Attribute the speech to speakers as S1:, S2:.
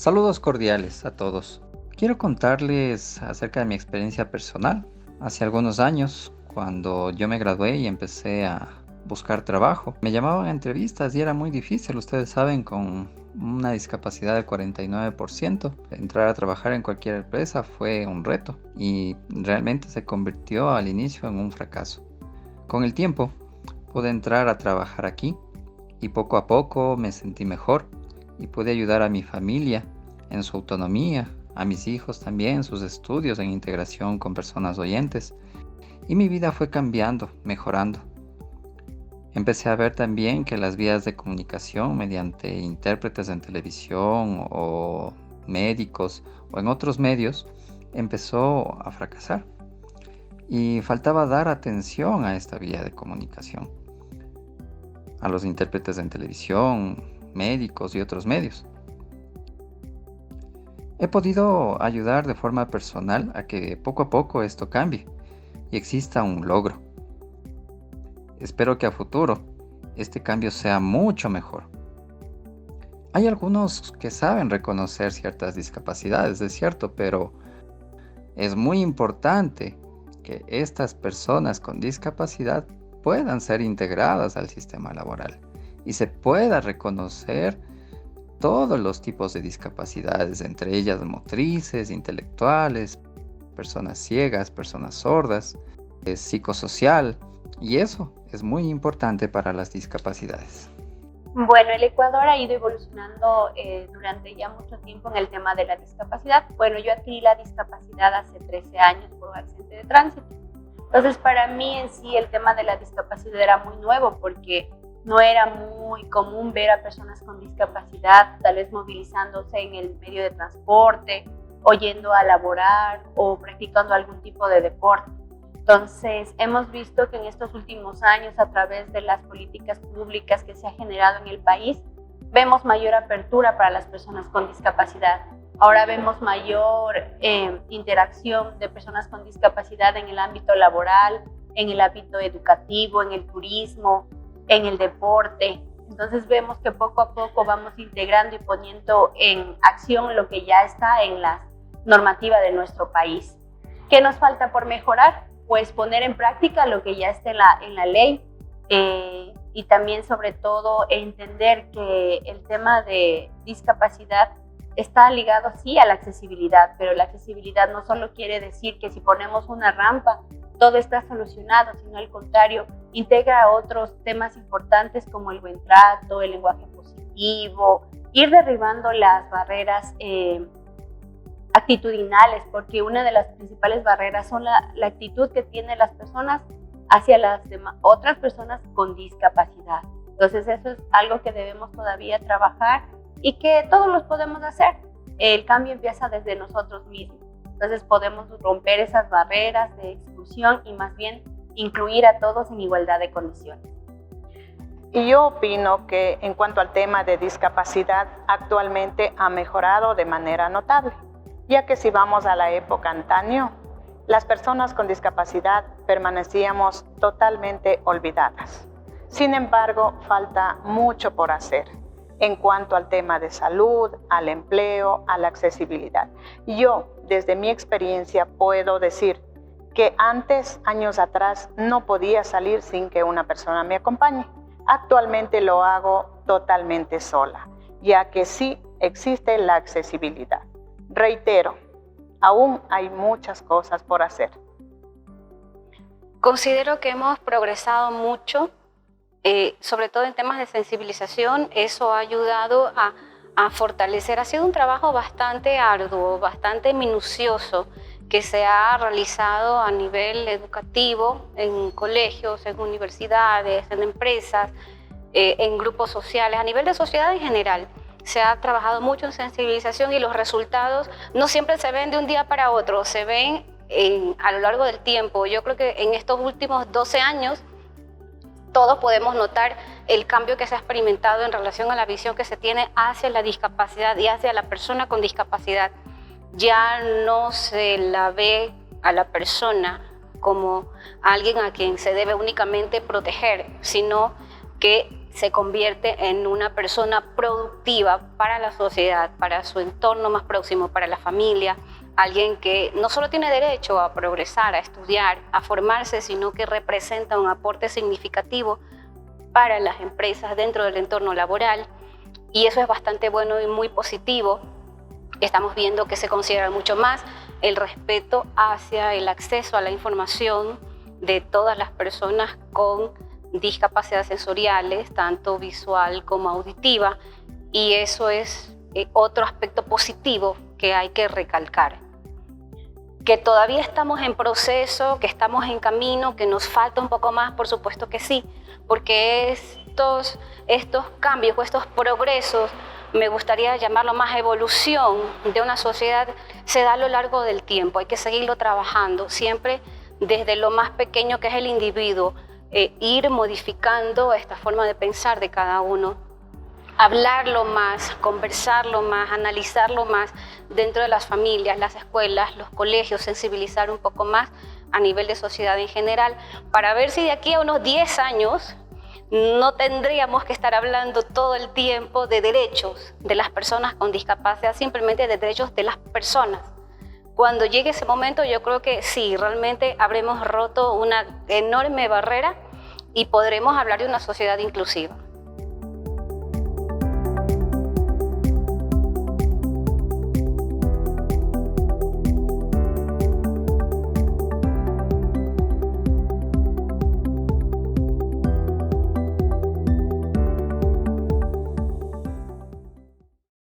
S1: Saludos cordiales a todos. Quiero contarles acerca de mi experiencia personal. Hace algunos años, cuando yo me gradué y empecé a buscar trabajo, me llamaban a entrevistas y era muy difícil. Ustedes saben, con una discapacidad del 49%, entrar a trabajar en cualquier empresa fue un reto y realmente se convirtió al inicio en un fracaso. Con el tiempo, pude entrar a trabajar aquí y poco a poco me sentí mejor y pude ayudar a mi familia en su autonomía, a mis hijos también en sus estudios en integración con personas oyentes, y mi vida fue cambiando, mejorando. Empecé a ver también que las vías de comunicación mediante intérpretes en televisión o médicos o en otros medios empezó a fracasar y faltaba dar atención a esta vía de comunicación, a los intérpretes en televisión, médicos y otros medios. He podido ayudar de forma personal a que poco a poco esto cambie y exista un logro. Espero que a futuro este cambio sea mucho mejor. Hay algunos que saben reconocer ciertas discapacidades, es cierto, pero es muy importante que estas personas con discapacidad puedan ser integradas al sistema laboral y se pueda reconocer todos los tipos de discapacidades, entre ellas motrices, intelectuales, personas ciegas, personas sordas, psicosocial, y eso es muy importante para las discapacidades.
S2: Bueno, el Ecuador ha ido evolucionando durante ya mucho tiempo en el tema de la discapacidad. Bueno, yo adquirí la discapacidad hace 13 años por un accidente de tránsito. Entonces, para mí en sí el tema de la discapacidad era muy nuevo porque no era muy común ver a personas con discapacidad tal vez movilizándose en el medio de transporte o yendo a laborar o practicando algún tipo de deporte. Entonces, hemos visto que en estos últimos años, a través de las políticas públicas que se ha generado en el país, vemos mayor apertura para las personas con discapacidad. Ahora vemos mayor interacción de personas con discapacidad en el ámbito laboral, en el ámbito educativo, en el turismo, en el deporte. Entonces vemos que poco a poco vamos integrando y poniendo en acción lo que ya está en la normativa de nuestro país. ¿Qué nos falta por mejorar? Pues poner en práctica lo que ya está en la ley y también sobre todo entender que el tema de discapacidad está ligado sí a la accesibilidad, pero la accesibilidad no solo quiere decir que si ponemos una rampa todo está solucionado, sino al contrario, integra otros temas importantes como el buen trato, el lenguaje positivo, ir derribando las barreras actitudinales, porque una de las principales barreras son la actitud que tienen las personas hacia las otras personas con discapacidad. Entonces eso es algo que debemos todavía trabajar y que todos los podemos hacer. El cambio empieza desde nosotros mismos. Entonces podemos romper esas barreras de exclusión y más bien incluir a todos en igualdad de condiciones.
S3: Y yo opino que en cuanto al tema de discapacidad, actualmente ha mejorado de manera notable, ya que si vamos a la época antaño, las personas con discapacidad permanecíamos totalmente olvidadas. Sin embargo, falta mucho por hacer en cuanto al tema de salud, al empleo, a la accesibilidad. Yo, desde mi experiencia, puedo decir que antes, años atrás, no podía salir sin que una persona me acompañe. Actualmente lo hago totalmente sola, ya que sí existe la accesibilidad. Reitero, aún hay muchas cosas por hacer.
S4: Considero que hemos progresado mucho, sobre todo en temas de sensibilización. Eso ha ayudado a fortalecer. Ha sido un trabajo bastante arduo, bastante minucioso, que se ha realizado a nivel educativo, en colegios, en universidades, en empresas, en grupos sociales, a nivel de sociedad en general. Se ha trabajado mucho en sensibilización y los resultados no siempre se ven de un día para otro, se ven a lo largo del tiempo. Yo creo que en estos últimos 12 años todos podemos notar el cambio que se ha experimentado en relación a la visión que se tiene hacia la discapacidad y hacia la persona con discapacidad. Ya no se la ve a la persona como alguien a quien se debe únicamente proteger, sino que se convierte en una persona productiva para la sociedad, para su entorno más próximo, para la familia, alguien que no solo tiene derecho a progresar, a estudiar, a formarse, sino que representa un aporte significativo para las empresas dentro del entorno laboral, y eso es bastante bueno y muy positivo. Estamos viendo que se considera mucho más el respeto hacia el acceso a la información de todas las personas con discapacidades sensoriales, tanto visual como auditiva, y eso es otro aspecto positivo que hay que recalcar. Que todavía estamos en proceso, que estamos en camino, que nos falta un poco más, por supuesto que sí, porque estos cambios o estos progresos, me gustaría llamarlo más evolución de una sociedad, se da a lo largo del tiempo. Hay que seguirlo trabajando siempre desde lo más pequeño que es el individuo, ir modificando esta forma de pensar de cada uno, hablarlo más, conversarlo más, analizarlo más dentro de las familias, las escuelas, los colegios, sensibilizar un poco más a nivel de sociedad en general, para ver si de aquí a unos 10 años no tendríamos que estar hablando todo el tiempo de derechos de las personas con discapacidad, simplemente de derechos de las personas. Cuando llegue ese momento, yo creo que sí, realmente habremos roto una enorme barrera y podremos hablar de una sociedad inclusiva.